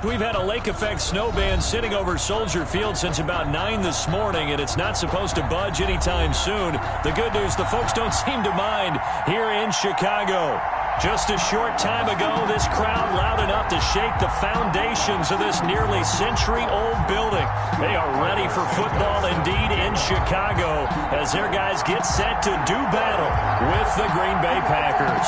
We've had a lake effect snow band sitting over Soldier Field since about 9 this morning, and it's not supposed to budge anytime soon. The good news, the folks don't seem to mind here in Chicago. Just a short time ago, this crowd loud enough to shake the foundations of this nearly century-old building. They are ready for football indeed in Chicago as their guys get set to do battle with the Green Bay Packers.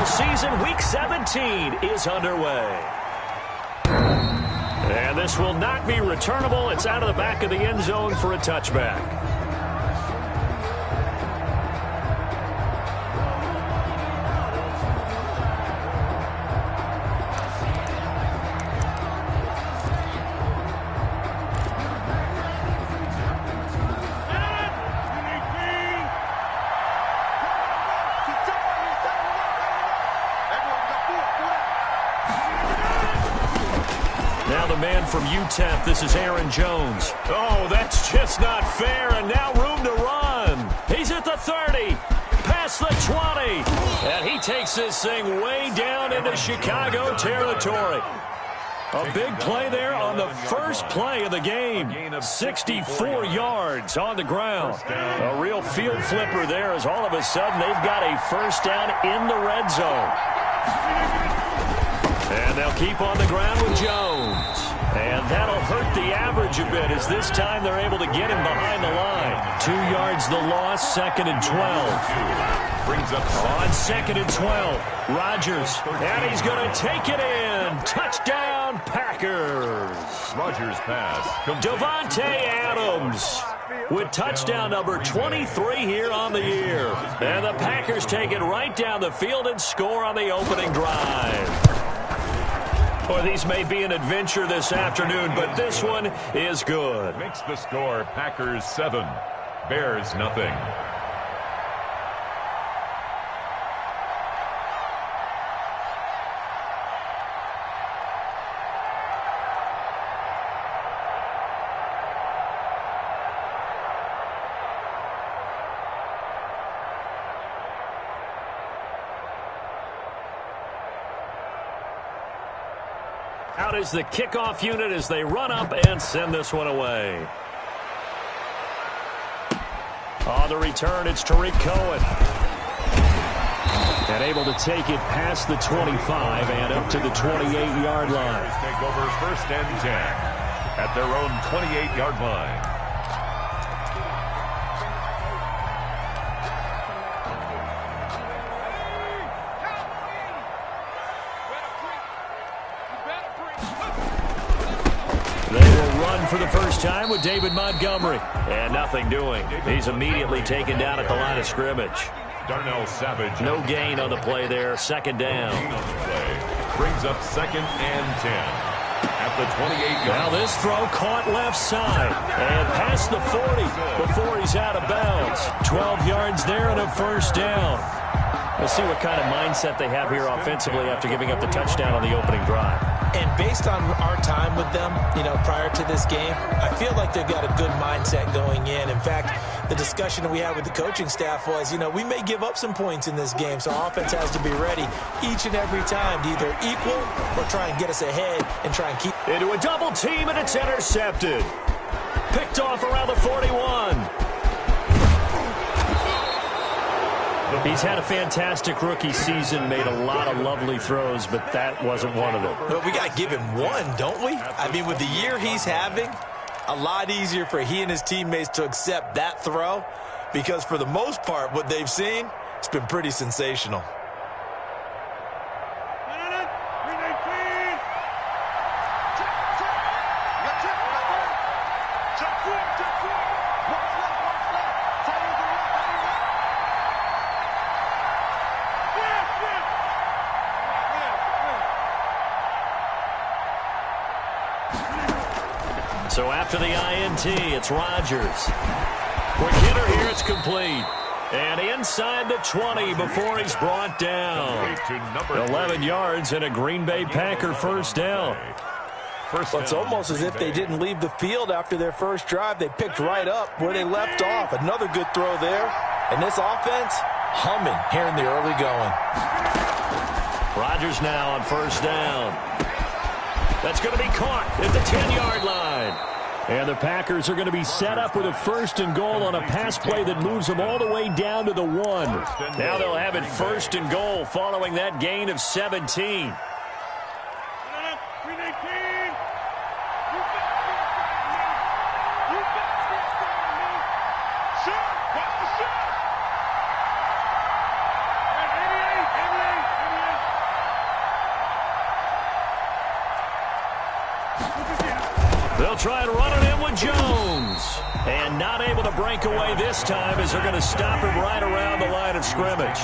Season Week 17 is underway. And this will not be returnable. It's out of the back of the end zone for a touchback. From UTEP, this is Aaron Jones. Oh, that's just not fair, and now room to run. He's at the 30, past the 20, and he takes this thing way down into Chicago territory. A big play there on the first play of the game. 64 yards on the ground. A real field flipper there as all of a sudden they've got a first down in the red zone. And they'll keep on the ground with Jones. And that'll hurt the average a bit as this time they're able to get him behind the line. 2 yards the loss, 2nd and 12. Brings up on 2nd and 12. Rodgers, and he's going to take it in. Touchdown, Packers. Rodgers pass. Davante Adams with touchdown number 23 here on the year. And the Packers take it right down the field and score on the opening drive. Boy, these may be an adventure this afternoon, but this one is good. Makes the score Packers 7, Bears nothing. Out is the kickoff unit as they run up and send this one away. On the return, it's Tariq Cohen. And able to take it past the 25 and up to the 28-yard line. Take over 1st and 10 at their own 28-yard line. For the first time with David Montgomery. And nothing doing. He's immediately taken down at the line of scrimmage. Darnell Savage. No gain on the play there. 2nd down. Brings up 2nd and 10. At the 28-yard line. Now this throw caught left side. And past the 40 before he's out of bounds. 12 yards there and a first down. We'll see what kind of mindset they have here offensively after giving up the touchdown on the opening drive. And based on our time with them, prior to this game, I feel like they've got a good mindset going in. In fact, the discussion that we had with the coaching staff was, we may give up some points in this game, so our offense has to be ready each and every time to either equal or try and get us ahead and try and keep. Into a double team, and it's intercepted. Picked off around the 41. He's had a fantastic rookie season, made a lot of lovely throws, but that wasn't one of them. But we got to give him one, don't we? I mean, with the year he's having, a lot easier for he and his teammates to accept that throw because for the most part, what they've seen, it's been pretty sensational. So after the INT, it's Rodgers. Quick hitter here, it's complete. And inside the 20 before he's brought down. 11 yards and a Green Bay Packer first down. First Well, it's down, almost as if they didn't leave the field after their first drive. They picked right up where they left off. Another good throw there. And this offense, humming here in the early going. Rodgers now on first down. That's going to be caught at the 10-yard line. And the Packers are going to be set up with a 1st and goal on a pass play that moves them all the way down to the 1. Now they'll have it 1st and goal following that gain of 17. They'll try and run it in with Jones. And not able to break away this time as they're going to stop him right around the line of scrimmage.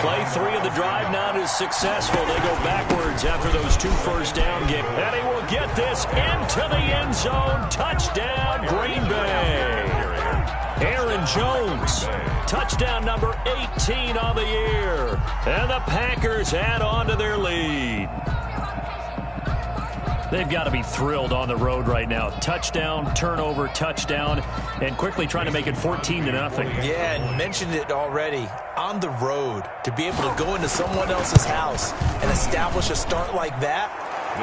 Play 3 of the drive not as successful. They go backwards after those 2 first-down games. And he will get this into the end zone. Touchdown, Green Bay. Aaron Jones, touchdown number 18 on the year. And the Packers add on to their lead. They've got to be thrilled on the road right now. Touchdown, turnover, touchdown, and quickly trying to make it 14-0. Yeah, and mentioned it already. On the road, to be able to go into someone else's house and establish a start like that,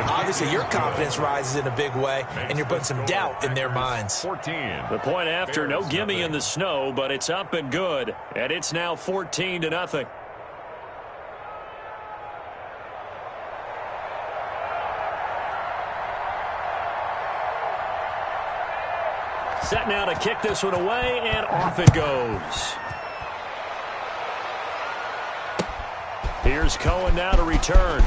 obviously your confidence rises in a big way, and you're putting some doubt in their minds. 14. The point after, no gimme in the snow, but it's up and good, and it's now 14-0. Set now to kick this one away, and off it goes. Here's Cohen now to return.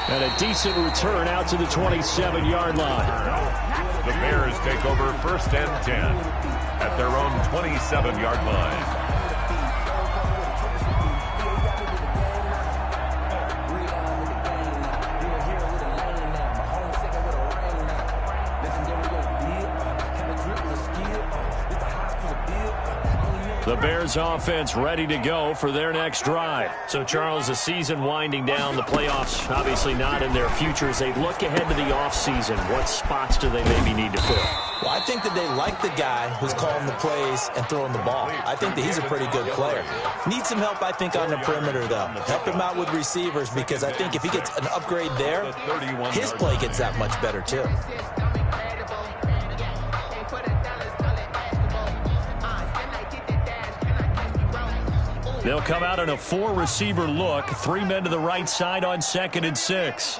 And a decent return out to the 27-yard line. The Bears take over 1st and 10 at their own 27-yard line. The Bears offense ready to go for their next drive. So, Charles, the season winding down, the playoffs obviously not in their future. As they look ahead to the offseason, what spots do they maybe need to fill? Well, I think that they like the guy who's calling the plays and throwing the ball. I think that he's a pretty good player. Needs some help, I think, on the perimeter, though. Help him out with receivers, because I think if he gets an upgrade there, his play gets that much better, too. They'll come out in a 4-receiver look. 3 men to the right side on 2nd and 6.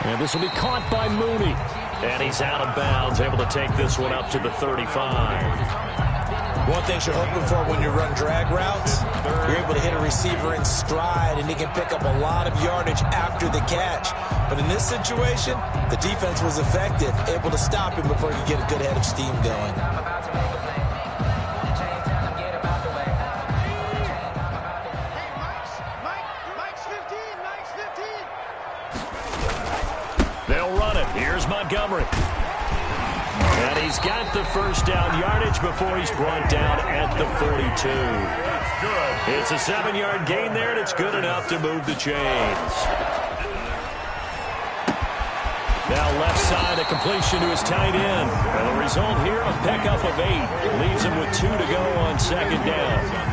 And this will be caught by Mooney. And he's out of bounds, able to take this one up to the 35. One thing you're hoping for when you run drag routes, you're able to hit a receiver in stride, and he can pick up a lot of yardage after the catch. But in this situation, the defense was effective, able to stop him before he could get a good head of steam going. They'll run it. Here's Montgomery. And he's got the first down yardage before he's brought down at the 42. It's a 7-yard gain there, and it's good enough to move the chains. Now left side, a completion to his tight end. And the result here, a pickup of 8. Leaves him with 2 to go on 2nd down.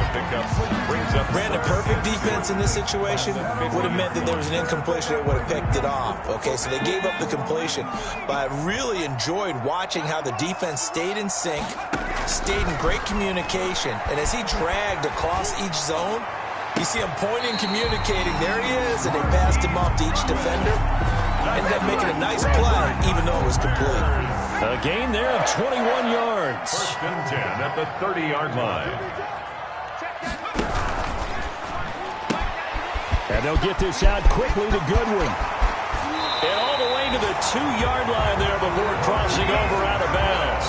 Brandon, perfect defense in this situation would have meant that there was an incompletion that would have picked it off. Okay, so they gave up the completion. But I really enjoyed watching how the defense stayed in sync, stayed in great communication. And as he dragged across each zone, you see him pointing, communicating. There he is, and they passed him off to each defender. Ended up making a nice play, even though it was complete. A gain there of 21 yards. 1st and 10 at the 30-yard line. And they'll get this out quickly to Goodwin. And all the way to the 2-yard line there before crossing over out of bounds.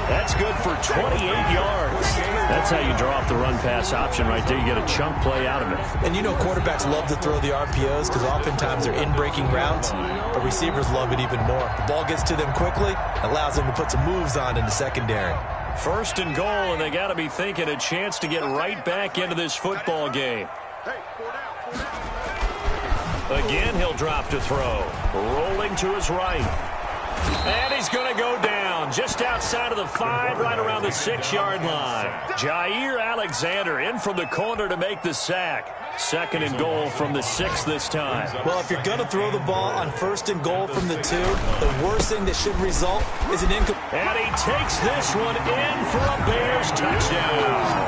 That's good for 28 yards. That's how you draw up the run-pass option right there. You get a chunk play out of it. And you know quarterbacks love to throw the RPOs because oftentimes they're in-breaking routes, but receivers love it even more. The ball gets to them quickly, allows them to put some moves on in the secondary. First and goal, and they got to be thinking a chance to get right back into this football game. Again, he'll drop to throw. Rolling to his right. And he's going to go down just outside of the 5, right around the 6-yard line. Jair Alexander in from the corner to make the sack. Second and goal from the 6 this time. Well, if you're going to throw the ball on first and goal from the 2, the worst thing that should result is an incomplete. And he takes this one in for a Bears touchdown.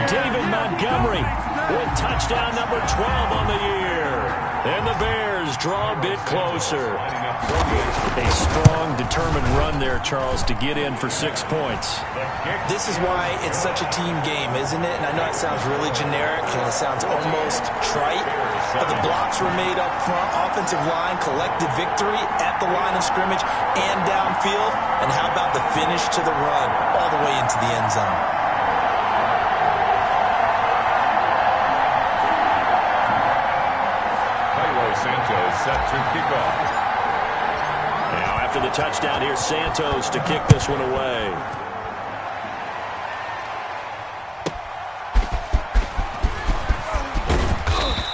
David Montgomery with touchdown number 12 on the year. And the Bears draw a bit closer. A strong, determined run there, Charles, to get in for 6 points. This is why it's such a team game, isn't it? And I know it sounds really generic and it sounds almost trite, but the blocks were made up front, offensive line, collective victory at the line of scrimmage and downfield. And how about the finish to the run all the way into the end zone? Santos set to kick off. Now after the touchdown, here's Santos to kick this one away.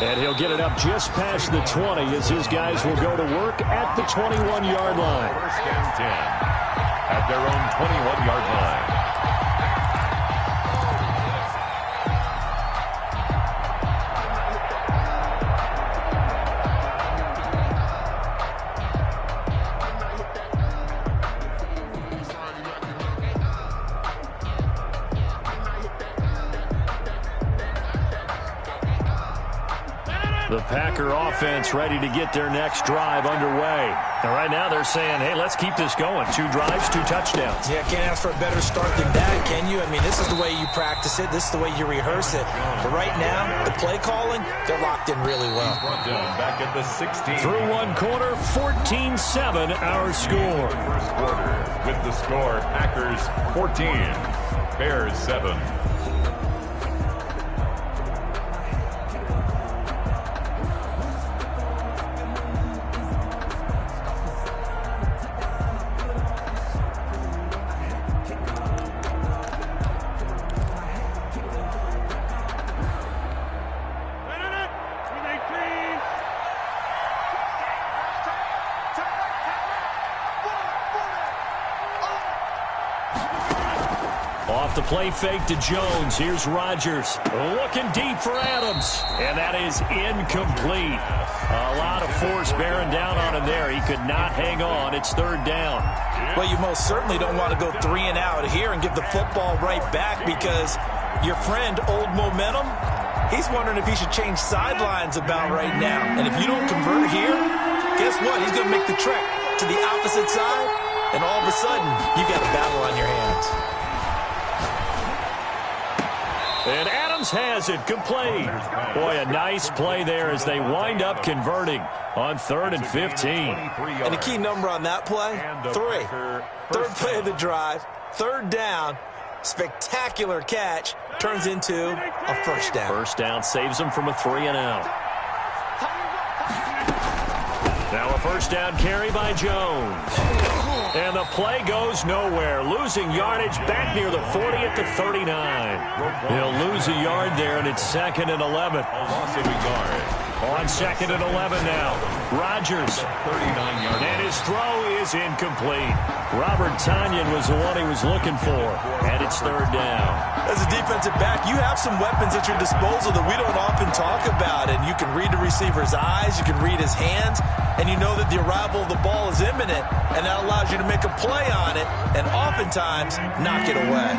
And he'll get it up just past the 20 as his guys will go to work at the 21-yard line. First and 10 at their own 21-yard line. The Packer offense ready to get their next drive underway. And right now they're saying, hey, let's keep this going. 2 drives, 2 touchdowns. Yeah, can't ask for a better start than that, can you? I mean, this is the way you practice it. This is the way you rehearse it. But right now, the play calling, they're locked in really well. Back at the 16. Through one quarter, 14-7 our score. First quarter with the score, Packers 14, Bears 7. Off the play fake to Jones. Here's Rodgers looking deep for Adams. And that is incomplete. A lot of force bearing down on him there. He could not hang on. It's third down. Well, you most certainly don't want to go 3 and out here and give the football right back because your friend, Old Momentum, he's wondering if he should change sidelines about right now. And if you don't convert here, guess what? He's going to make the trek to the opposite side, and all of a sudden, you got a battle on your hands. And Adams has it complete. Boy, a nice play there as they wind up converting on 3rd and 15. And the key number on that play, 3. Third play of the drive, third down, spectacular catch, turns into a first down. First down saves them from a 3 and out. Now a first down carry by Jones. And the play goes nowhere. Losing yardage back near the 40 at the 39. He'll lose a yard there, and it's 2nd and 11. Loss of a yard. On 2nd and 11 now. Rodgers. 39-yard. And his throw is incomplete. Robert Tonyan was the one he was looking for. And it's 3rd down. As a defensive back, you have some weapons at your disposal that we don't often talk about. And you can read the receiver's eyes, you can read his hands, and you know that the arrival of the ball is imminent, and that allows you to make a play on it and oftentimes knock it away.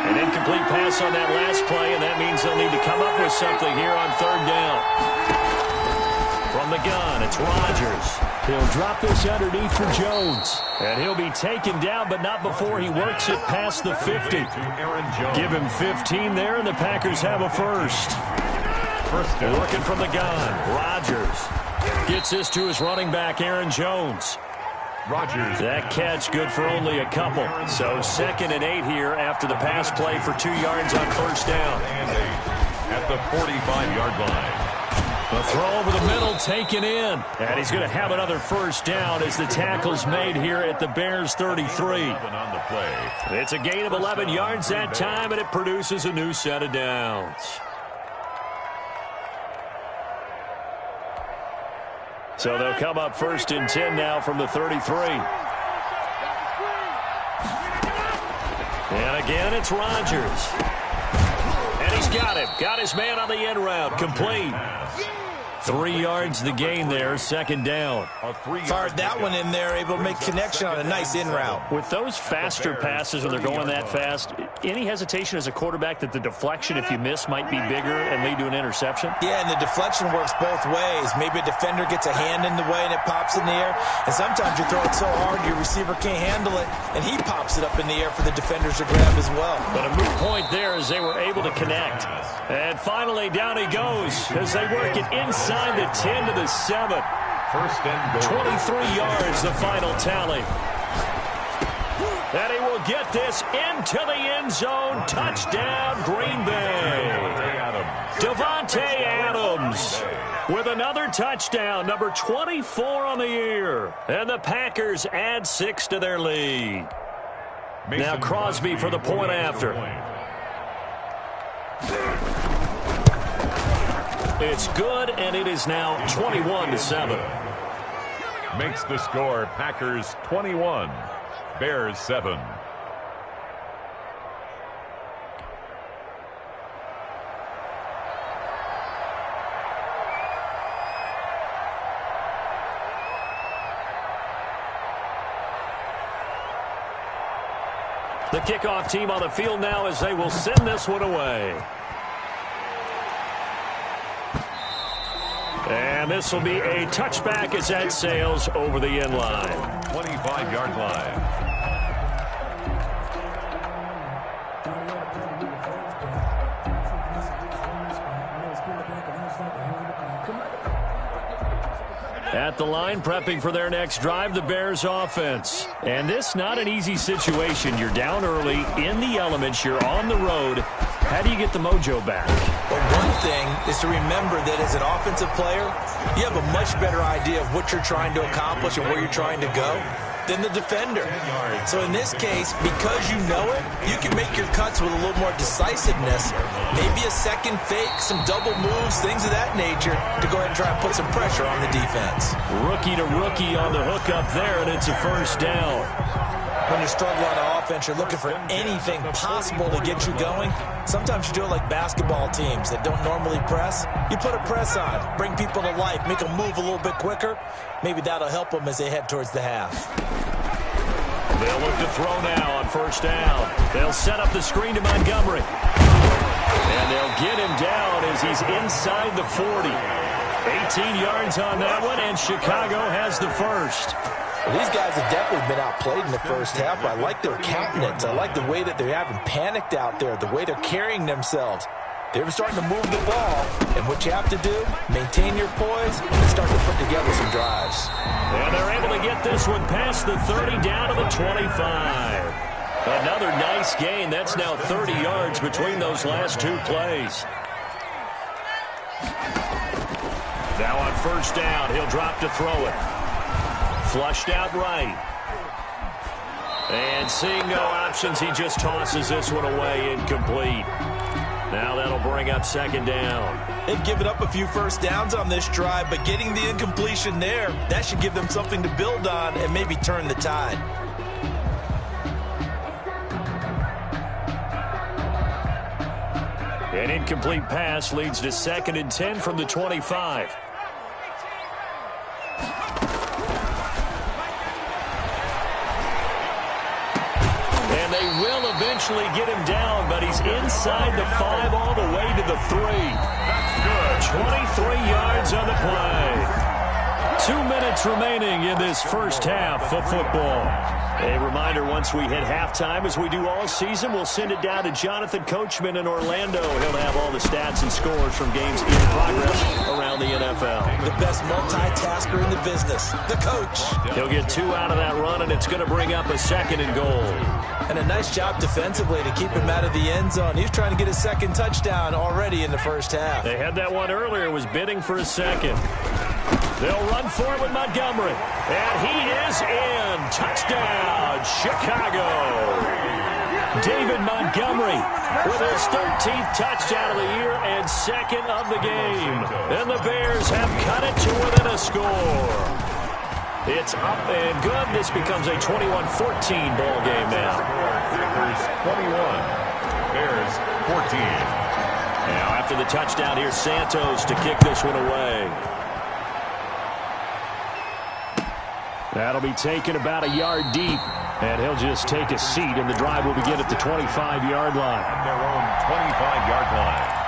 An incomplete pass on that last play, and that means they'll need to come up with something here on 3rd down. From the gun, it's Rodgers. He'll drop this underneath for Jones. And he'll be taken down, but not before he works it past the 50. Give him 15 there, and the Packers have a first. Looking from the gun, Rodgers gets this to his running back, Aaron Jones. Rodgers. That catch good for only a couple. So 2nd and 8 here after the pass play for 2 yards on first down. And 8 at the 45-yard line. The throw over the middle taken in. And he's going to have another first down as the tackle's made here at the Bears 33. On the play. It's a gain of 11 yards that time, and it produces a new set of downs. So they'll come up 1st and 10 now from the 33. And again, it's Rodgers. And he's got him. Got his man on the end route. Complete. 3 yards the gain there, 2nd down. Fired that one in there, able to make connection on a nice in route. With those faster passes when they're going that fast, any hesitation as a quarterback that the deflection, if you miss, might be bigger and lead to an interception? Yeah, and the deflection works both ways. Maybe a defender gets a hand in the way and it pops in the air. And sometimes you throw it so hard your receiver can't handle it, and he pops it up in the air for the defenders to grab as well. But a moot point there as they were able to connect. And finally, down he goes as they work it inside the 10 to the 7. 1st and goal. 23 yards, the final tally. And he will get this into the end zone. Touchdown, Green Bay. Davante Adams with another touchdown, number 24 on the year. And the Packers add 6 to their lead. Now Crosby for the point after. It's good, and it is now 21-7. Makes the score Packers 21, Bears 7. The kickoff team on the field now as they will send this one away. And this will be a touchback as that sails over the end line. 25-yard line. At the line, prepping for their next drive, the Bears offense. And this not an easy situation. You're down early, in the elements, you're on the road. How do you get the mojo back? Well, one thing is to remember that as an offensive player, you have a much better idea of what you're trying to accomplish and where you're trying to go than the defender. So in this case, because you know it, you can make your cuts with a little more decisiveness, maybe a second fake, some double moves, things of that nature, to go ahead and try and put some pressure on the defense. Rookie to rookie on the hook up there, and it's a first down. When you struggle on offense, you're looking for anything possible to get you going. Sometimes you do it like basketball teams that don't normally press. You put a press on, bring people to life, make them move a little bit quicker. Maybe that'll help them as they head towards the half. They'll look to throw now on first down. They'll set up the screen to Montgomery. And they'll get him down as he's inside the 40. 18 yards on that one, and Chicago has the first. Well, these guys have definitely been outplayed in the first half, but I like their countenance. I like the way that they haven't panicked out there, the way they're carrying themselves. They're starting to move the ball, and what you have to do, maintain your poise and start to put together some drives. And they're able to get this one past the 30 down to the 25. Another nice gain. That's now 30 yards between those last two plays. Now on first down, he'll drop to throw it. Flushed out right. And seeing no options, he just tosses this one away, incomplete. Now that'll bring up second down. They've given up a few first downs on this drive, but getting the incompletion there, that should give them something to build on and maybe turn the tide. An incomplete pass leads to 2nd and 10 from the 25. And they will eventually get him down, but he's inside the 5 all the way to the 3. That's good. 23 yards on the play. 2 minutes remaining in this first half of football. A reminder, once we hit halftime, as we do all season, we'll send it down to Jonathan Coachman in Orlando. He'll have all the stats and scores from games in progress around the NFL. The best multitasker in the business, the coach. He'll get 2 out of that run, and it's going to bring up a 2nd and goal. And a nice job defensively to keep him out of the end zone. He was trying to get his 2nd touchdown already in the first half. They had that one earlier, was bidding for a 2nd. They'll run for it with Montgomery. And he is in. Touchdown, Chicago. David Montgomery with his 13th touchdown of the year and 2nd of the game. And the Bears have cut it to within a score. It's up and good. This becomes a 21-14 ball game now. Packers 21, Bears 14. Now after the touchdown, here's Santos to kick this one away. That'll be taken about a yard deep, and he'll just take a seat, and the drive will begin at the 25-yard line. At their own 25-yard line.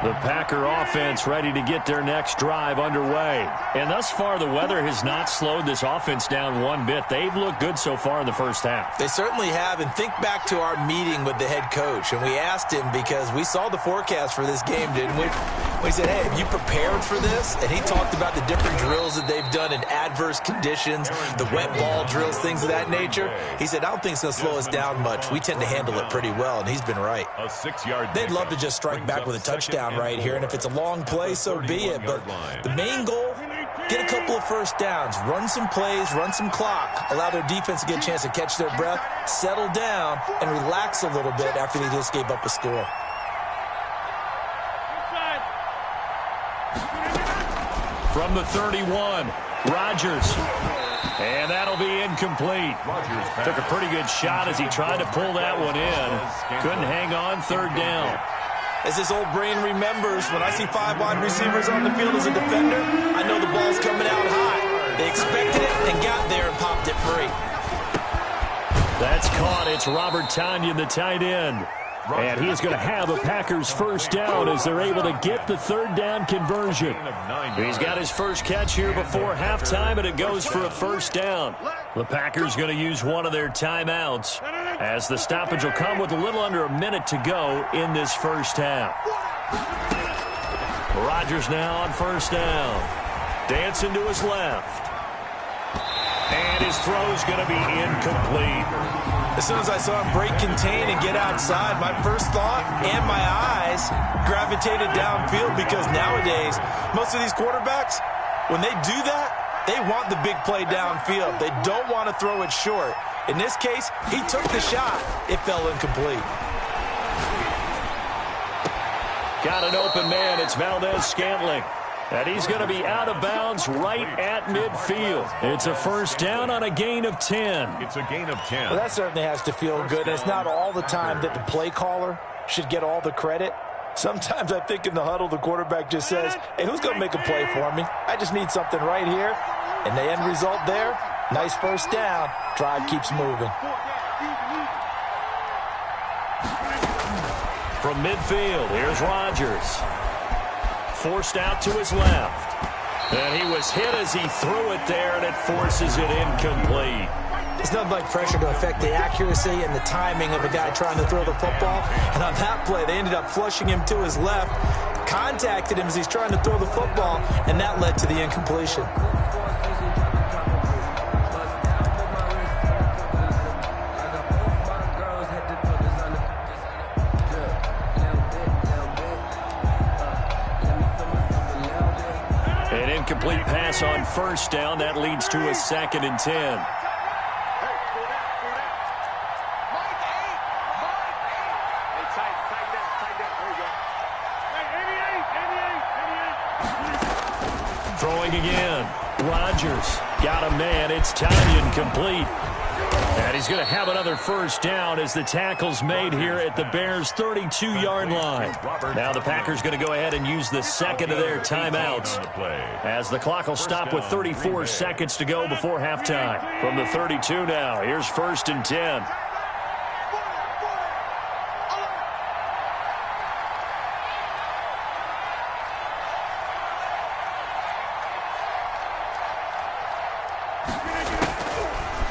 The Packer offense ready to get their next drive underway. And thus far, the weather has not slowed this offense down one bit. They've looked good so far in the first half. They certainly have. And think back to our meeting with the head coach. And we asked him, because we saw the forecast for this game, didn't we? We said, hey, have you prepared for this? And he talked about the different drills that they've done in adverse conditions, the wet ball drills, things of that nature. He said, I don't think it's going to slow us down much. We tend to handle it pretty well, and he's been right. A 6-yard. They'd love to just strike back with a touchdown right here, and if it's a long play, so be it. But the main goal, get a couple of first downs, run some plays, run some clock, allow their defense to get a chance to catch their breath, settle down, and relax a little bit after they just gave up a score. From the 31, Rodgers. And that'll be incomplete. Took a pretty good shot as he tried to pull that one in. Couldn't hang on, 3rd down. As this old brain remembers, when I see 5 wide receivers on the field as a defender, I know the ball's coming out high. They expected it and got there and popped it free. That's caught. It's Robert Tonyan, the tight end. And he is going to have a Packers first down as they're able to get the 3rd down conversion. He's got his first catch here before halftime, and it goes for a first down. The Packers going to use one of their timeouts as the stoppage will come with a little under a minute to go in this first half. Rodgers now on first down. Dancing to his left. And his throw's going to be incomplete. As soon as I saw him break contain and get outside, my first thought and my eyes gravitated downfield, because nowadays, most of these quarterbacks, when they do that, they want the big play downfield. They don't want to throw it short. In this case, he took the shot. It fell incomplete. Got an open man. It's Valdez-Scantling. And he's going to be out of bounds right at midfield. It's a first down on a gain of 10. It's a gain of 10. Well, that certainly has to feel good. It's not all the time that the play caller should get all the credit. Sometimes I think in the huddle, the quarterback just says, hey, who's going to make a play for me? I just need something right here. And the end result there, nice first down. Drive keeps moving. From midfield, here's Rodgers. Forced out to his left. And he was hit as he threw it there, and it forces it incomplete. It's nothing like pressure to affect the accuracy and the timing of a guy trying to throw the football. And on that play, they ended up flushing him to his left, contacted him as he's trying to throw the football, and that led to the incompletion. Incomplete pass on first down. That leads to a 2nd and 10. Throwing again. Rodgers got a man. It's Tonyan complete. And he's going to have another first down as the tackle's made here at the Bears' 32-yard line. Now the Packers going to go ahead and use the 2nd of their timeouts as the clock will stop with 34 seconds to go before halftime. From the 32 now, here's 1st and 10.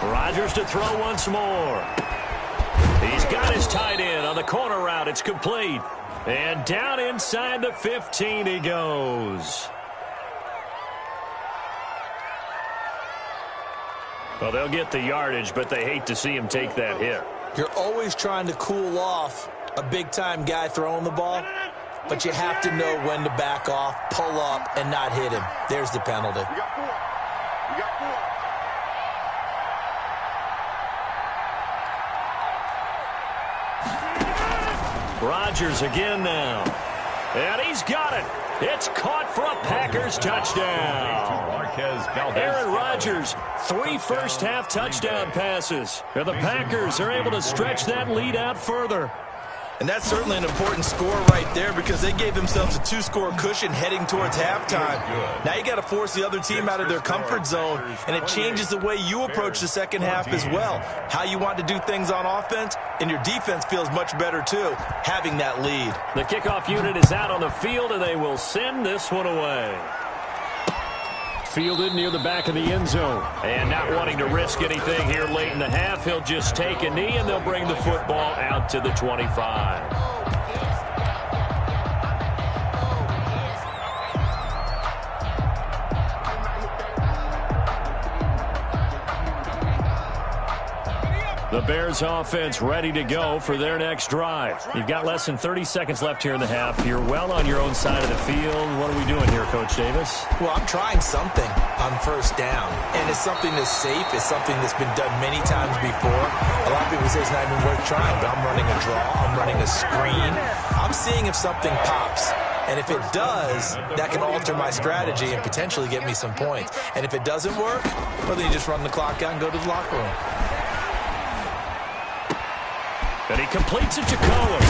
Rodgers to throw once more. He's got his tight end on the corner route. It's complete. And down inside the 15 he goes. Well, they'll get the yardage, but they hate to see him take that hit. You're always trying to cool off a big-time guy throwing the ball, but you have to know when to back off, pull up, and not hit him. There's the penalty. You got 4. You got 4. Rodgers again now. And he's got it. It's caught for a Packers touchdown. Aaron Rodgers, 3 first-half touchdown passes. And the Packers are able to stretch that lead out further. And that's certainly an important score right there because they gave themselves a 2-score cushion heading towards halftime. Now you got to force the other team out of their comfort zone, and it changes the way you approach the second half as well. How you want to do things on offense, and your defense feels much better too, having that lead. The kickoff unit is out on the field, and they will send this one away. Fielded near the back of the end zone. And not wanting to risk anything here late in the half, he'll just take a knee, and they'll bring the football out to the 25. The Bears offense ready to go for their next drive. You've got less than 30 seconds left here in the half. You're well on your own side of the field. What are we doing here, Coach Davis? Well, I'm trying something on first down, and it's something that's safe. It's something that's been done many times before. A lot of people say it's not even worth trying, but I'm running a draw. I'm running a screen. I'm seeing if something pops. And if it does, that can alter my strategy and potentially get me some points. And if it doesn't work, well, then you just run the clock out and go to the locker room. And he completes it to Cohen.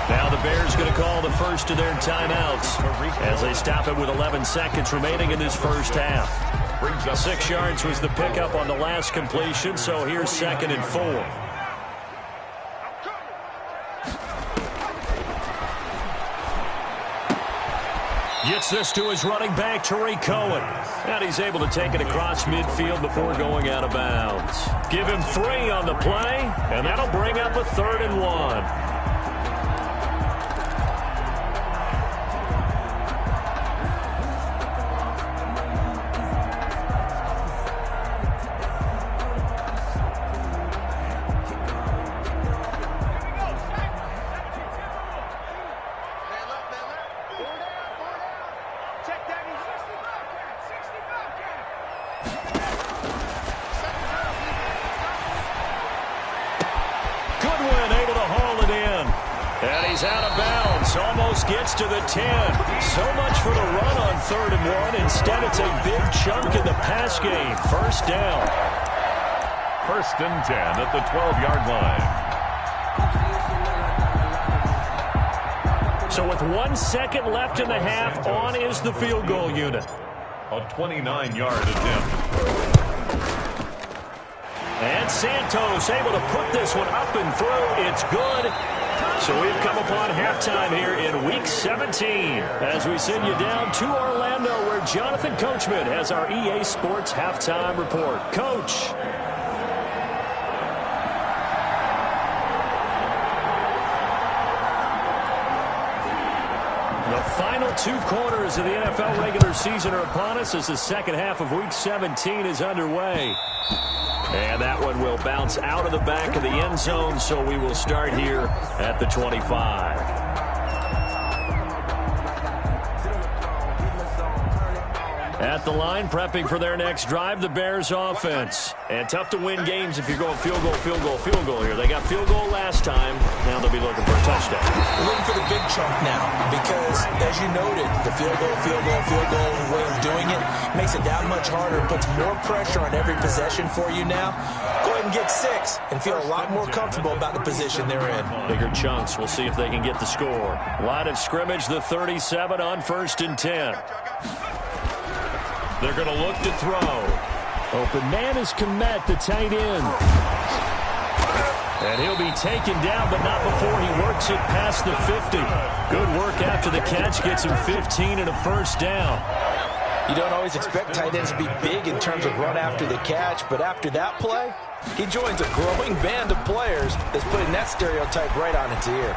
Now the Bears going to call the first of their timeouts as they stop it with 11 seconds remaining in this first half. 6 yards was the pickup on the last completion, so here's 2nd and 4. Gets this to his running back, Tariq Cohen. And he's able to take it across midfield before going out of bounds. Give him 3 on the play, and that'll bring up a 3rd and 1. Gets to the 10. So much for the run on 3rd and 1. Instead, it's a big chunk in the pass game. First down. 1st and 10 at the 12-yard line. So with 1 second left in the half, on is the field goal unit. A 29-yard attempt. And Santos able to put this one up and through. It's good. So we've come upon halftime here in Week 17 as we send you down to Orlando where Jonathan Coachman has our EA Sports Halftime Report. Coach. The final 2 quarters of the NFL regular season are upon us as the second half of Week 17 is underway. And that one will bounce out of the back of the end zone, so we will start here at the 25. At the line, prepping for their next drive, the Bears offense. And tough to win games if you're going field goal, field goal, field goal here. They got field goal last time. Now they'll be looking for a touchdown. We're looking for the big chunk now because, as you noted, the field goal way of doing it makes it that much harder, puts more pressure on every possession for you now. Go ahead and get 6 and feel a lot more comfortable about the position they're in. Bigger chunks. We'll see if they can get the score. Line of scrimmage, the 37 on 1st and 10. They're going to look to throw. Open man is Komet, the tight end. And he'll be taken down, but not before he works it past the 50. Good work after the catch. Gets him 15 and a first down. You don't always expect tight ends to be big in terms of run after the catch, but after that play, he joins a growing band of players that's putting that stereotype right on its ear.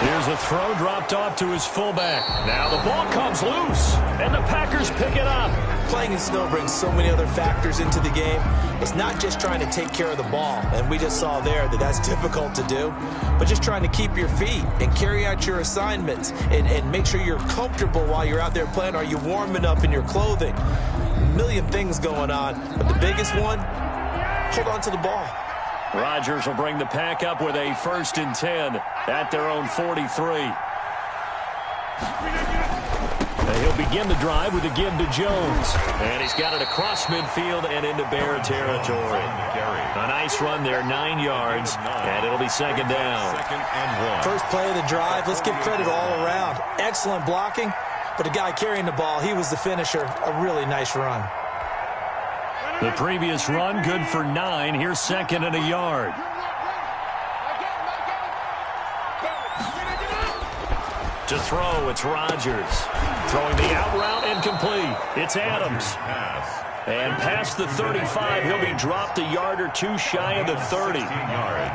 Here's a throw dropped off to his fullback. Now the ball comes loose, and the Packers pick it up. Playing in snow brings so many other factors into the game. It's not just trying to take care of the ball, and we just saw there that that's difficult to do, but just trying to keep your feet and carry out your assignments and make sure you're comfortable while you're out there playing. Are you warm enough in your clothing? A million things going on, but the biggest one, hold on to the ball. Rodgers will bring the Pack up with a 1st and 10 at their own 43. And he'll begin the drive with a give to Jones. And he's got it across midfield and into Bear territory. A nice run there, 9 yards, and it'll be 2nd down. First play of the drive, let's give credit all around. Excellent blocking, but the guy carrying the ball, he was the finisher. A really nice run. The previous run, good for 9. Here's 2nd and a yard. To throw, it's Rodgers. Throwing the out route, incomplete. It's Adams. And past the 35, he'll be dropped a yard or 2 shy of the 30.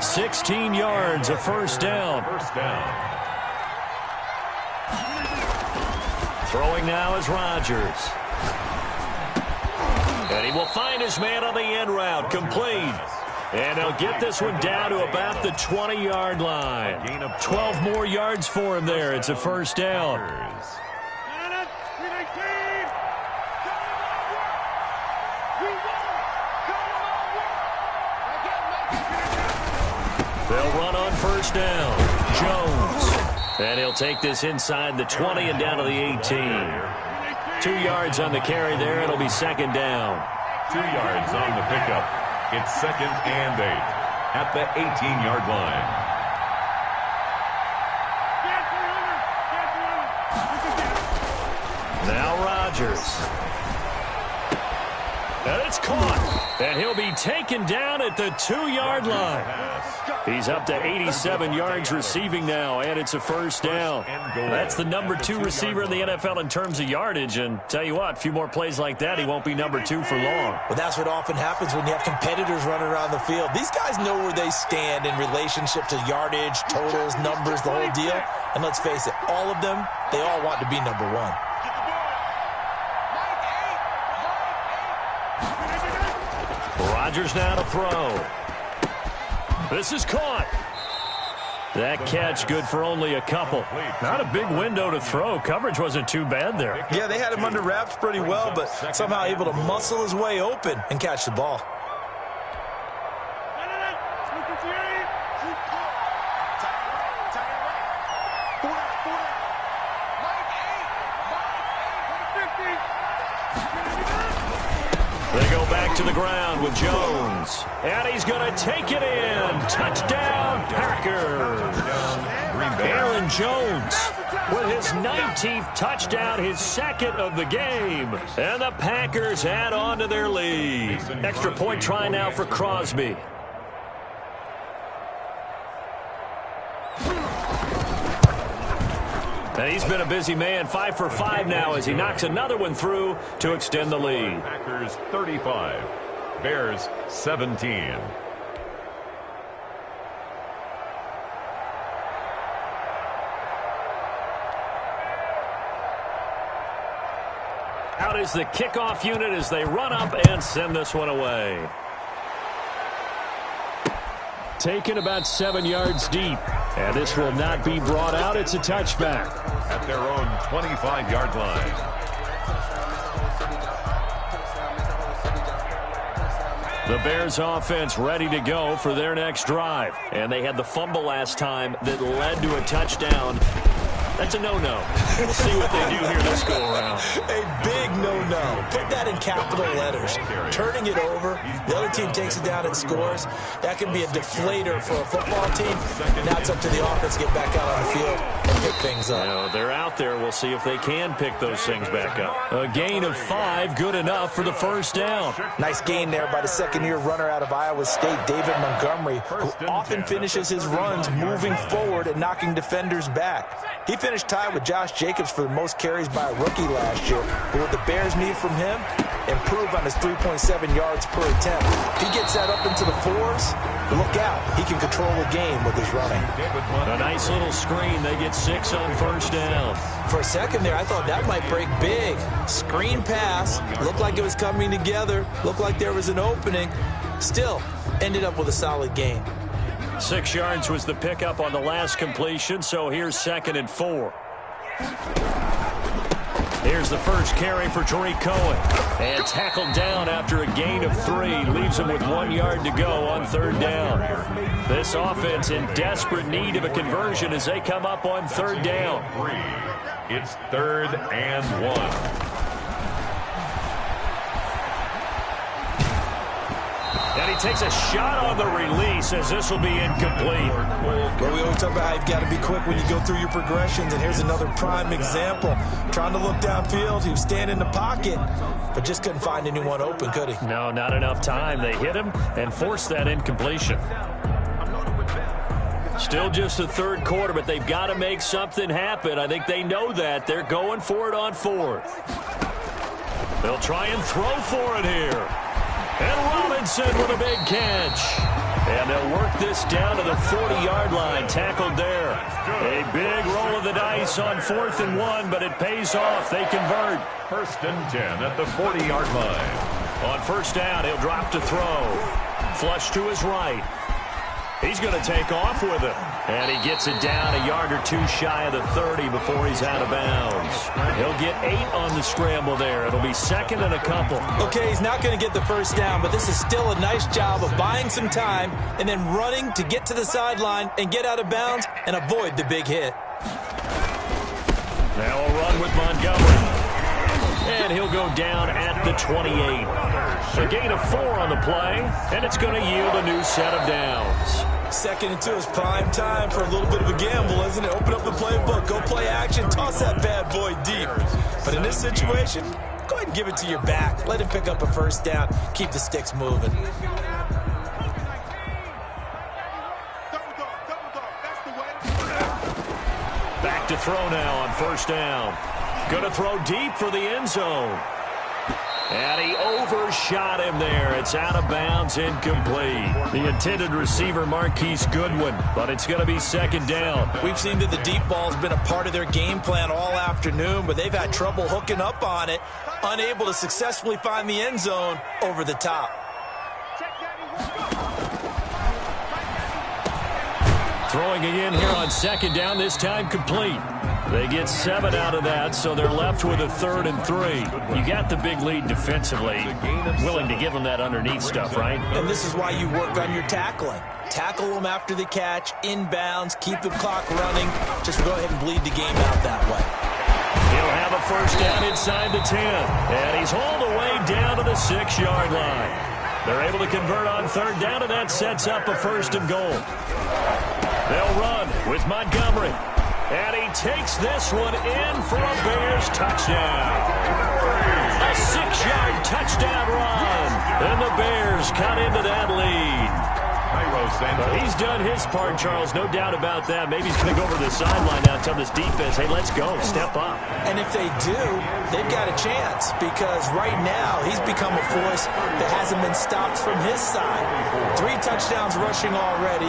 16 yards, a 1st down. Throwing now is Rodgers. And he will find his man on the end route, complete. And they'll get this one down to about the 20-yard line. 12 more yards for him there. It's a 1st down. They'll run on 1st down. Jones. And he'll take this inside the 20 and down to the 18. 2 yards on the carry there. It'll be 2nd down. 2 yards on the pickup. It's 2nd and 8 at the 18-yard line. Now Rodgers. And it's caught. And he'll be taken down at the 2-yard line. He's up to 87 yards receiving now, and it's a 1st down. That's the number 2 receiver in the NFL in terms of yardage, and tell you what, a few more plays like that, he won't be number 2 for long. Well, that's what often happens when you have competitors running around the field. These guys know where they stand in relationship to yardage, totals, numbers, the whole deal. And let's face it, all of them, they all want to be number 1. Rodgers now to throw. This is caught. That catch good for only a couple. Not a big window to throw. Coverage wasn't too bad there. Yeah, they had him under wraps pretty well, but somehow able to muscle his way open and catch the ball. They go back to the ground with Jones. And he's going to take it in. Touchdown, Packers. Aaron Jones with his 19th touchdown, his 2nd of the game. And the Packers add on to their lead. Extra point try now for Crosby. And he's been a busy man, 5 for 5 now as he knocks another one through to extend the lead. Packers 35, Bears 17. Out is the kickoff unit as they run up and send this one away. Taken about 7 yards deep. And this will not be brought out. It's a touchback. At their own 25-yard line. The Bears offense ready to go for their next drive. And they had the fumble last time that led to a touchdown. That's a no-no. We'll see what they do here this go-around. A big no-no. Put that in capital letters. Turning it over, the other team takes it down and scores. That can be a deflator for a football team. Now it's up to the offense to get back out on the field and pick things up. Well, they're out there. We'll see if they can pick those things back up. A gain of 5, good enough for the 1st down. Nice gain there by the second-year runner out of Iowa State, David Montgomery, who often finishes his runs moving forward and knocking defenders back. He finished tied with Josh Jacobs for the most carries by a rookie last year. But what the Bears need from him, improve on his 3.7 yards per attempt. If he gets that up into the 4s, look out. He can control the game with his running. A nice little screen. They get 6 on first down. For a second there, I thought that might break big. Screen pass. Looked like it was coming together. Looked like there was an opening. Still, ended up with a solid gain. 6 yards was the pickup on the last completion, so here's 2nd and 4. Here's the first carry for Tariq Cohen. And tackled down after a gain of 3. Leaves him with 1 yard to go on 3rd down. This offense in desperate need of a conversion as they come up on 3rd down. It's 3rd and 1. And he takes a shot on the release as this will be incomplete. Well, we always talk about how you've got to be quick when you go through your progressions, and here's another prime example. Trying to look downfield, he was standing in the pocket, but just couldn't find anyone open, could he? No, not enough time. They hit him and forced that incompletion. Still just the 3rd quarter, but they've got to make something happen. I think they know that. They're going for it on 4th. They'll try and throw for it here. And Robinson with a big catch. And they'll work this down to the 40-yard line. Tackled there. A big roll of the dice on 4th and 1, but it pays off. They convert. 1st and 10 at the 40-yard line. On 1st down, he'll drop to throw. Flush to his right. He's going to take off with it. And he gets it down a yard or 2 shy of the 30 before he's out of bounds. He'll get 8 on the scramble there. It'll be 2nd and a couple. Okay, he's not going to get the 1st down, but this is still a nice job of buying some time and then running to get to the sideline and get out of bounds and avoid the big hit. Now a run with Montgomery. And he'll go down at the 28. A gain of 4 on the play, and it's going to yield a new set of downs. 2nd and 2 is prime time for a little bit of a gamble, isn't it? Open up the playbook, go play action, toss that bad boy deep. But in this situation, go ahead and give it to your back. Let him pick up a 1st down. Keep the sticks moving. Back to throw now on 1st down. Going to throw deep for the end zone. And he overshot him there. It's out of bounds, incomplete. The intended receiver, Marquise Goodwin, but it's going to be 2nd down. We've seen that the deep ball's been a part of their game plan all afternoon, but they've had trouble hooking up on it, unable to successfully find the end zone over the top. Throwing again here on 2nd down, this time complete. They get 7 out of that, so they're left with a 3rd and 3. You got the big lead defensively, willing to give them that underneath stuff, right? And this is why you work on your tackling. Tackle them after the catch, inbounds, keep the clock running. Just go ahead and bleed the game out that way. He'll have a 1st down inside the 10, and he's hauled away down to the 6-yard line. They're able to convert on 3rd down, and that sets up a 1st and goal. They'll run with Montgomery. And he takes this one in for a Bears touchdown. A 6-yard touchdown run. And the Bears cut into that lead. But he's done his part, Charles, no doubt about that. Maybe he's going to go over to the sideline now and tell this defense, hey, let's go, step up. And if they do, they've got a chance because right now he's become a force that hasn't been stopped from his side. 3 touchdowns rushing already,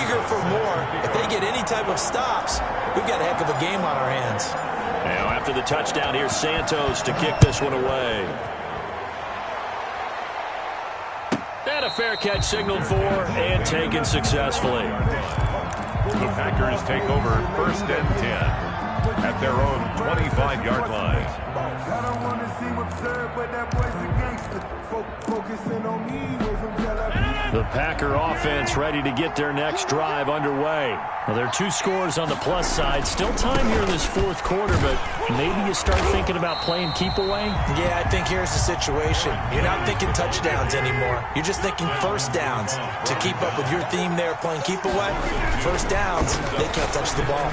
eager for more. If they get any type of stops, we've got a heck of a game on our hands. Now after the touchdown, here's Santos to kick this one away. And a fair catch signaled for and taken successfully. The Packers take over 1st and 10 at their own 25-yard line. I don't want to see absurd, but that boy's a gangster. Focusing on me, way from Tel Aviv. The Packer offense ready to get their next drive underway. Well, there are 2 scores on the plus side. Still time here in this 4th quarter, but maybe you start thinking about playing keep away? Yeah, I think here's the situation. You're not thinking touchdowns anymore. You're just thinking 1st downs. To keep up with your theme there, playing keep away, 1st downs, they can't touch the ball.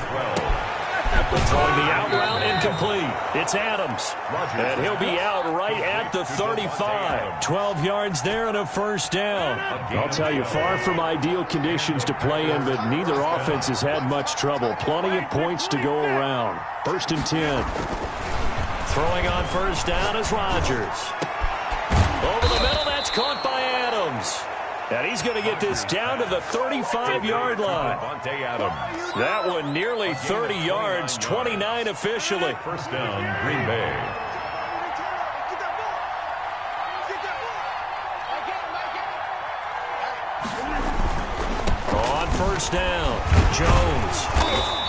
Throwing the out route incomplete. It's Adams. And he'll be out right at the 35. 12 yards there and a first down. I'll tell you, far from ideal conditions to play in, but neither offense has had much trouble. Plenty of points to go around. 1st and 10. Throwing on first down is Rodgers. Over the middle, that's caught by Adams. And he's going to get this down to the 35-yard line. That one nearly 30 yards, 29 officially. First down, Green Bay. On first down, Jones.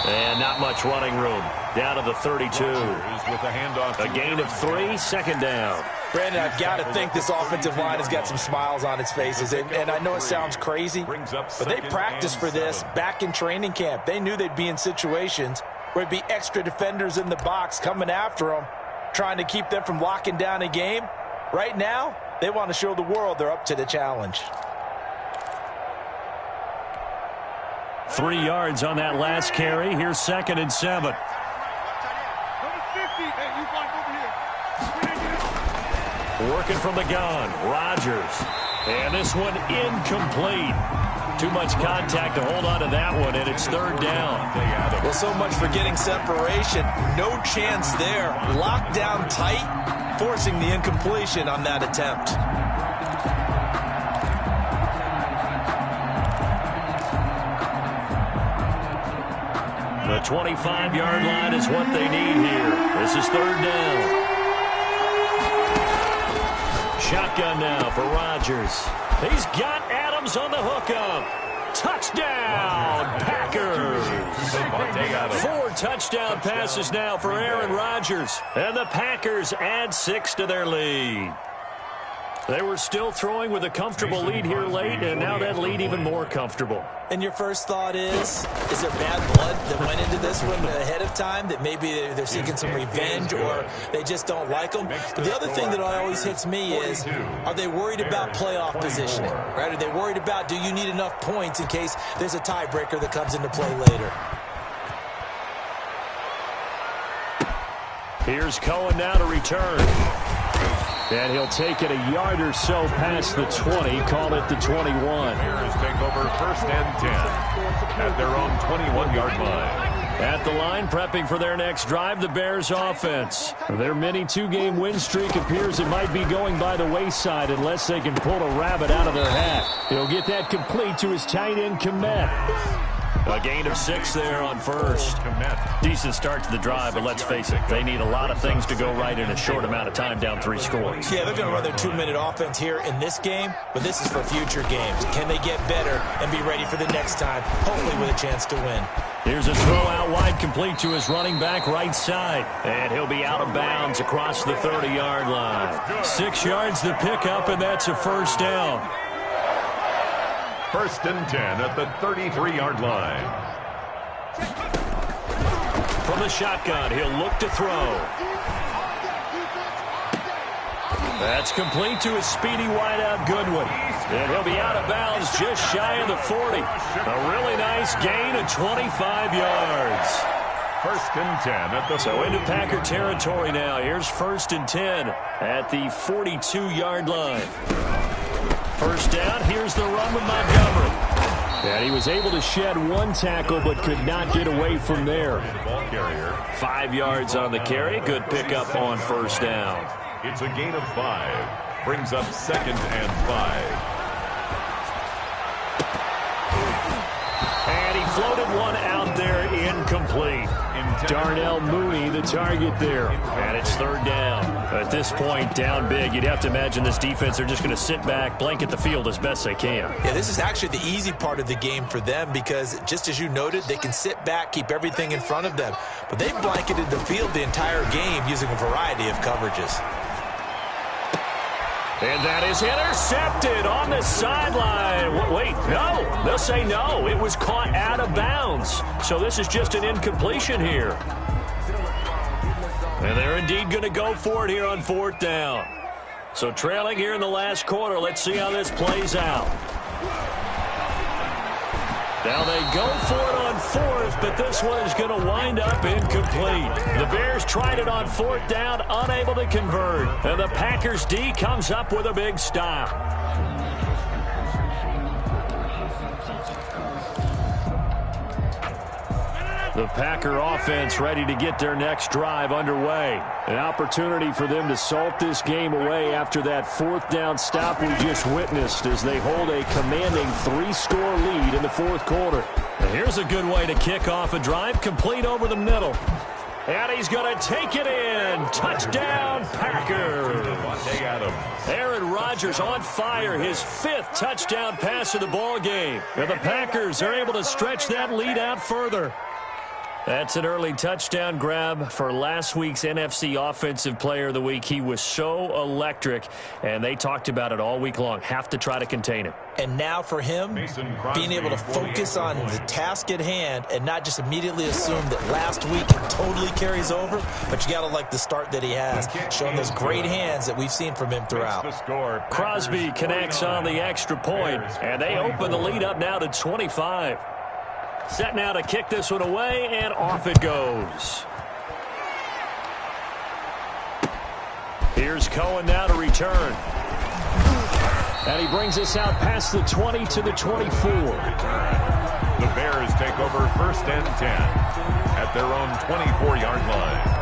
And not much running room. Down to the 32. A gain of 3, 2nd down. Brandon, I've got to think this offensive line has got some smiles on its faces. And I know it sounds crazy, but they practiced for this back in training camp. They knew they'd be in situations where it'd be extra defenders in the box coming after them, trying to keep them from locking down a game. Right now, they want to show the world they're up to the challenge. 3 yards on that last carry. Here's 2nd and 7. Working from the gun, Rodgers. And this one incomplete. Too much contact to hold on to that one, and it's 3rd down. Well, so much for getting separation. No chance there. Locked down tight, forcing the incompletion on that attempt. The 25-yard line is what they need here. This is 3rd down. Shotgun now for Rodgers. He's got Adams on the hookup. Touchdown, Packers. 4 touchdown passes now for Aaron Rodgers. And the Packers add 6 to their lead. They were still throwing with a comfortable lead here late, and now that lead even more comfortable. And your first thought is there bad blood that went into this one ahead of time, that maybe they're seeking some revenge or they just don't like them? But the other thing that always hits me is, are they worried about playoff positioning? Right? Are they worried about, do you need enough points in case there's a tiebreaker that comes into play later? Here's Cohen now to return. And he'll take it a yard or so past the 20, call it the 21. Bears take over 1st and 10 at their own 21-yard line. At the line, prepping for their next drive, the Bears offense. Their mini 2-game win streak appears it might be going by the wayside unless they can pull a rabbit out of their hat. He'll get that complete to his tight end, Kmet. A gain of 6 there on first. Decent start to the drive, but let's face it, they need a lot of things to go right in a short amount of time, down 3 scores. Yeah, they're going to run their 2-minute offense here in this game, but this is for future games. Can they get better and be ready for the next time, hopefully with a chance to win? Here's a throw out wide, complete to his running back right side. And he'll be out of bounds across the 30-yard line. 6 yards the pickup, and that's a first down. 1st and 10 at the 33-yard line. From the shotgun, he'll look to throw. That's complete to his speedy wideout Goodwin. And he'll be out of bounds just shy of the 40. A really nice gain of 25 yards. 1st and 10 at the So into Packer territory now. Here's 1st and 10 at the 42-yard line. First down, here's the run with Montgomery. And he was able to shed 1 tackle but could not get away from there. 5 yards on the carry. Good pickup on first down. It's a gain of 5. Brings up 2nd and 5. And he floated one out there incomplete. Darnell Mooney, the target there. And it's 3rd down. At this point, down big. You'd have to imagine this defense, they're just going to sit back, blanket the field as best they can. Yeah, this is actually the easy part of the game for them because, just as you noted, they can sit back, keep everything in front of them. But they've blanketed the field the entire game using a variety of coverages. And that is intercepted on the sideline. Wait, no. They'll say no. It was caught out of bounds. So this is just an incompletion here. And they're indeed going to go for it here on 4th down. So trailing here in the last quarter. Let's see how this plays out. Now they go for it on fourth, but this one is going to wind up incomplete. The Bears tried it on fourth down, unable to convert. And the Packers D comes up with a big stop. The Packer offense ready to get their next drive underway. An opportunity for them to salt this game away after that fourth down stop we just witnessed as they hold a commanding 3-score lead in the fourth quarter. And here's a good way to kick off a drive, complete over the middle. And he's going to take it in. Touchdown, Packers. Aaron Rodgers on fire, his 5th touchdown pass of the ball game. And the Packers are able to stretch that lead out further. That's an early touchdown grab for last week's NFC Offensive Player of the Week. He was so electric, and they talked about it all week long. Have to try to contain him. And now for him, being able to focus on the task at hand and not just immediately assume that last week totally carries over, but you got to like the start that he has, showing those great hands that we've seen from him throughout. Crosby connects on the extra point, and they open the lead up now to 25. Set now to kick this one away, and off it goes. Here's Cohen now to return. And he brings us out past the 20 to the 24. The Bears take over 1st and 10 at their own 24-yard line.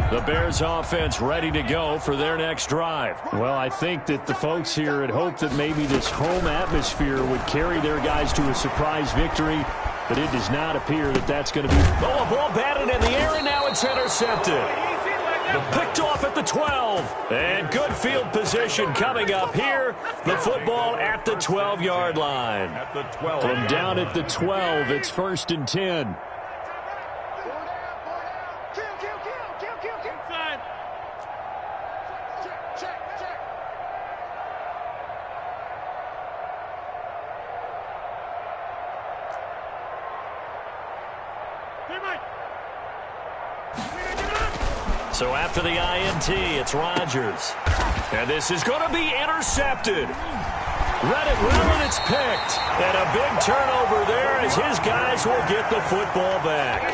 The Bears offense ready to go for their next drive. Well, I think that the folks here had hoped that maybe this home atmosphere would carry their guys to a surprise victory, but it does not appear that that's going to be. Oh, a ball batted in the air, and now it's intercepted. Picked off at the 12. And good field position coming up here. The football at the 12-yard line. From down at the 12, it's 1st and 10. So after the INT, it's Rodgers. And this is going to be intercepted. Read it well, and it's picked. And a big turnover there as his guys will get the football back.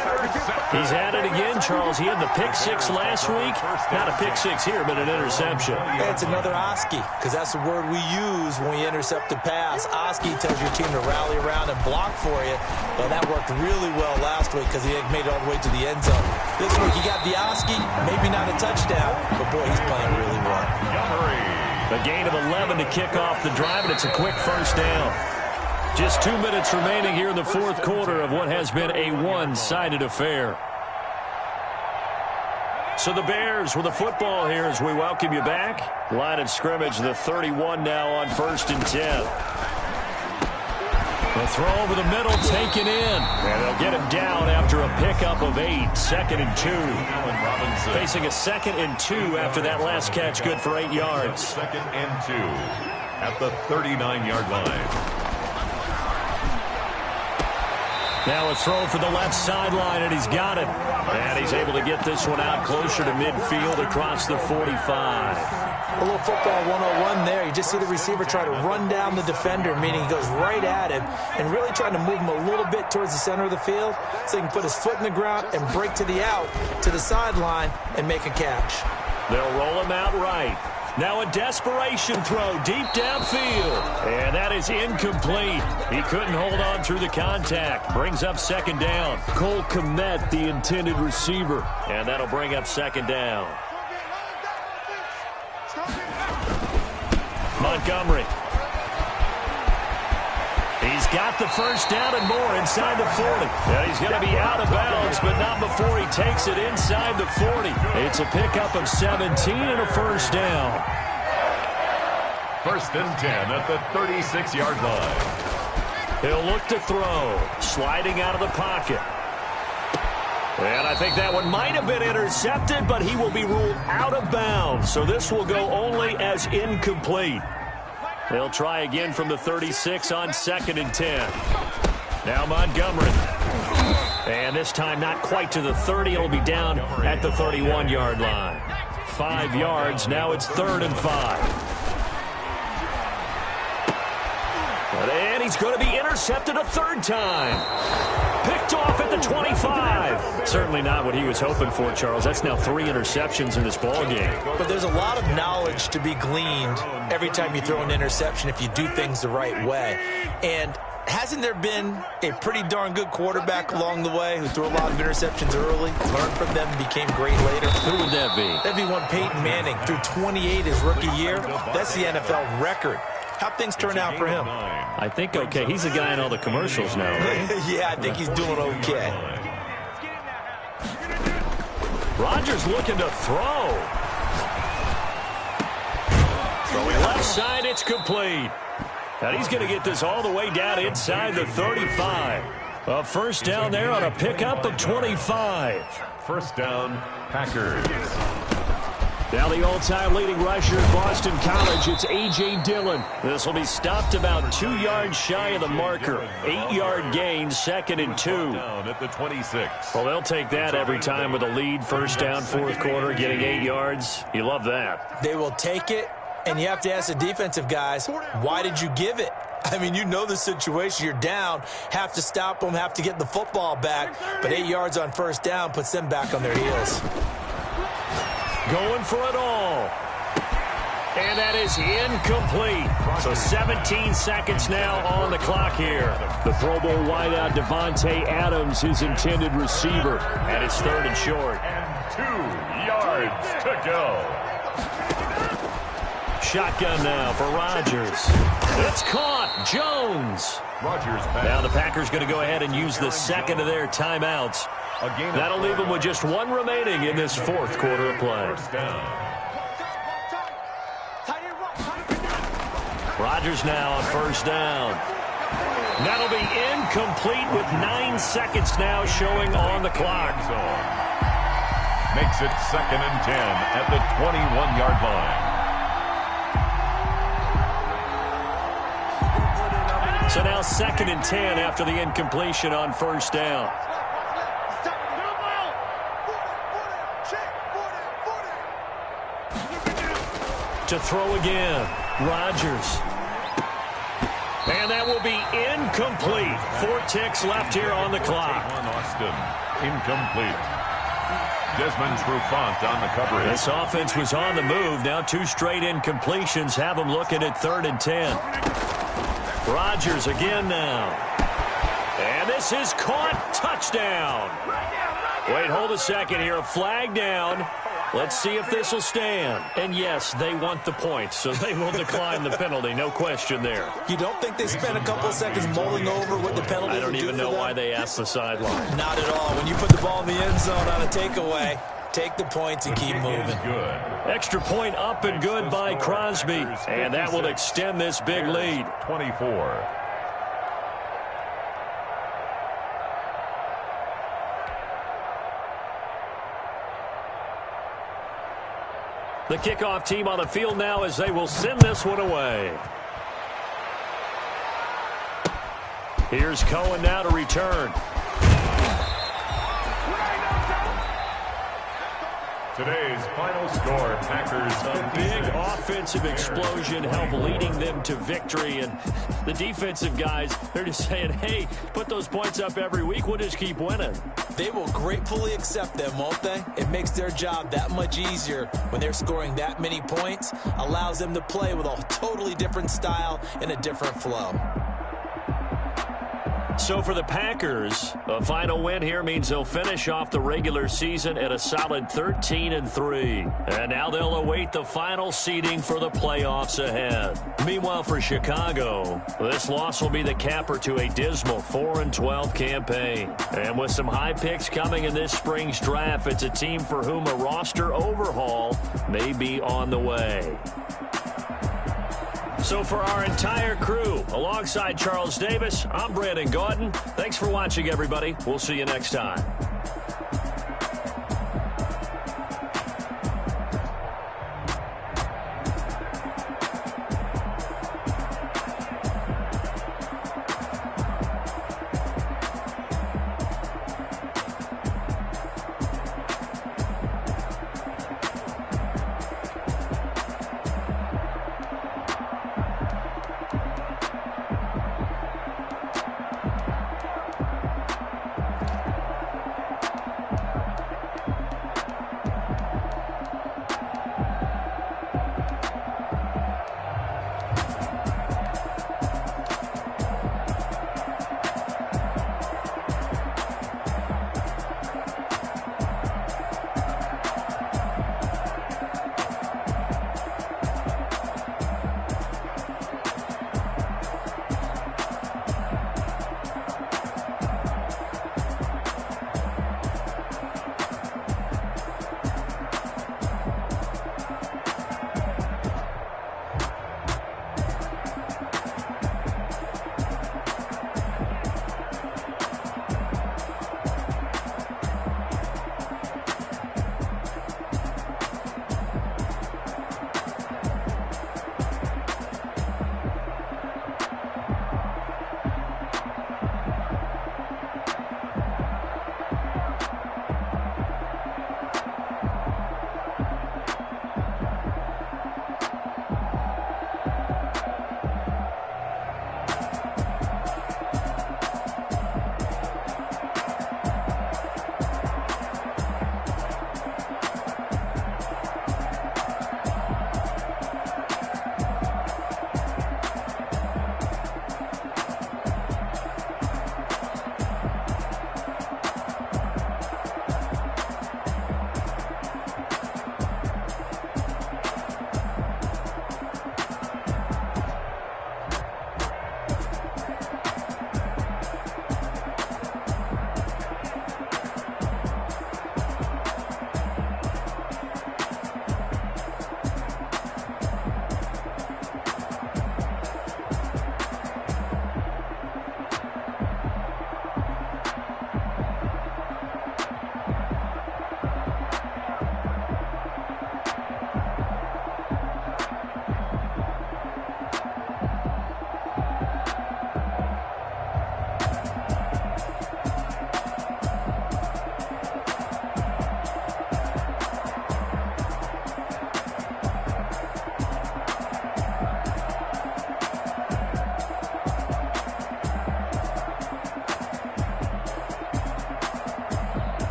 He's at it again, Charles. He had the pick 6 last week. Not a pick 6 here, but an interception. It's another Oski, because that's the word we use when we intercept a pass. Oski tells your team to rally around and block for you. Well, that worked really well last week because he made it all the way to the end zone. This week he got the Oski, maybe not a touchdown, but boy, he's playing really well. A gain of 11 to kick off the drive, and it's a quick 1st down. Just 2 minutes remaining here in the fourth quarter of what has been a one-sided affair. So the Bears with the football here as we welcome you back. Line of scrimmage, the 31 now on 1st and 10. The throw over the middle, taken in. And they'll get him down after a pickup of 8. 2nd and 2. Facing a 2nd and 2 after that last catch, good for 8 yards. 2nd and 2 at the 39-yard line. Now a throw for the left sideline, and he's got it. And he's able to get this one out closer to midfield across the 45. A little football 101 there. You just see the receiver try to run down the defender, meaning he goes right at him and really trying to move him a little bit towards the center of the field so he can put his foot in the ground and break to the out, to the sideline, and make a catch. They'll roll him out right. Now a desperation throw deep downfield. And that is incomplete. He couldn't hold on through the contact. Brings up 2nd down. Cole Kmet, the intended receiver. And that'll bring up 2nd down. Montgomery. He's got the 1st down and more inside the 40. And he's going to be out of bounds, but not before he takes it inside the 40. It's a pickup of 17 and a 1st down. 1st and 10 at the 36-yard line. He'll look to throw. Sliding out of the pocket. And I think that one might have been intercepted, but he will be ruled out of bounds. So this will go only as incomplete. They'll try again from the 36 on 2nd and 10. Now Montgomery. And this time not quite to the 30. It'll be down at the 31-yard line. 5 yards. Now it's 3rd and 5. And he's going to be intercepted a third time. Picked off at the 25. Certainly not what he was hoping for, Charles. That's now 3 interceptions in this ball game. But there's a lot of knowledge to be gleaned every time you throw an interception if you do things the right way. And hasn't there been a pretty darn good quarterback along the way who threw a lot of interceptions early, learned from them, and became great later? Who would that be? That'd be one Peyton Manning. Threw 28 his rookie year. That's the NFL record. How'd things turn out for him? I think okay. He's the guy in all the commercials now, right? Yeah, I think he's doing okay. Rodgers looking to throw. Throwing left side, it's complete. And he's going to get this all the way down inside the 35. A first down there on a pickup of 25. First down, Packers. Now the all-time leading rusher at Boston College, it's A.J. Dillon. This will be stopped about 2 yards shy of the marker. 8-yard gain, 2nd and 2. Down at the 26. Well, they'll take that every time with a lead. First down, fourth quarter, getting 8 yards. You love that. They will take it, and you have to ask the defensive guys, why did you give it? I mean, you know the situation. You're down, have to stop them, have to get the football back. But 8 yards on first down puts them back on their heels. Going for it all. And that is incomplete. So 17 seconds now on the clock here. The Pro Bowl wideout Devontae Adams, his intended receiver. And it's 3rd and short. And 2 yards to go. Shotgun now for Rodgers. It's caught. Jones. Rodgers back. Now the Packers going to go ahead and use the second of their timeouts. That'll leave them with just 1 remaining in this fourth quarter of play. First down. Rodgers now on first down. That'll be incomplete with 9 seconds now showing on the clock. Makes it 2nd and 10 at the 21-yard line. So now 2nd and 10 after the incompletion on first down. To throw again, Rodgers. And that will be incomplete. 4 ticks left here on the clock. Austin, incomplete. Desmond Trufant on the coverage. This offense was on the move. Now 2 straight incompletions have them looking at 3rd and 10. Rodgers again now. And this is caught. Touchdown. Wait, hold a second here. A flag down. Let's see if this will stand. And yes, they want the points, so they will decline the penalty. No question there. You don't think they spent a couple of seconds mulling over what the penalty I don't even know why they asked the sideline. Not at all. When you put the ball in the end zone on a takeaway, take the points and keep moving. Good. Extra point up and good by Crosby. And that will extend this big lead. 24. The kickoff team on the field now as they will send this one away. Here's Cohen now to return. Today's final score, Packers. A big offensive explosion helped leading them to victory. And the defensive guys, they're just saying, hey, put those points up every week. We'll just keep winning. They will gratefully accept them, won't they? It makes their job that much easier when they're scoring that many points. Allows them to play with a totally different style and a different flow. So for the Packers, a final win here means they'll finish off the regular season at a solid 13-3. And now they'll await the final seeding for the playoffs ahead. Meanwhile, for Chicago, this loss will be the capper to a dismal 4-12 campaign. And with some high picks coming in this spring's draft, it's a team for whom a roster overhaul may be on the way. So for our entire crew, alongside Charles Davis, I'm Brandon Gaudin. Thanks for watching, everybody. We'll see you next time.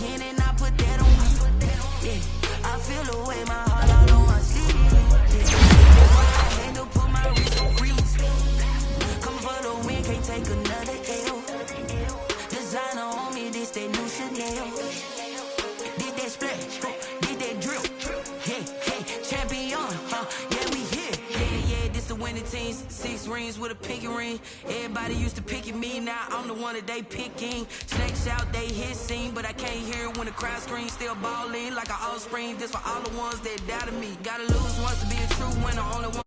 again and I put that on me. Yeah, I feel the way my heart all on my sleeve. Yeah, that's why I had to put my wrist on freeze. Coming for the win, can't take another L. Designer on me, this that new Chanel. Did that splash, did that drip. Yeah, champion, yeah, we here. Yeah, this the winning teams. 6 rings with a pinky ring. Everybody used to pick at me, now I'm the one that they picking. Snakes out, they hit scene, but I can't hear it when the crowd screams. Still balling like an offspring. This for all the ones that doubted me. Gotta lose once to be a true winner. Only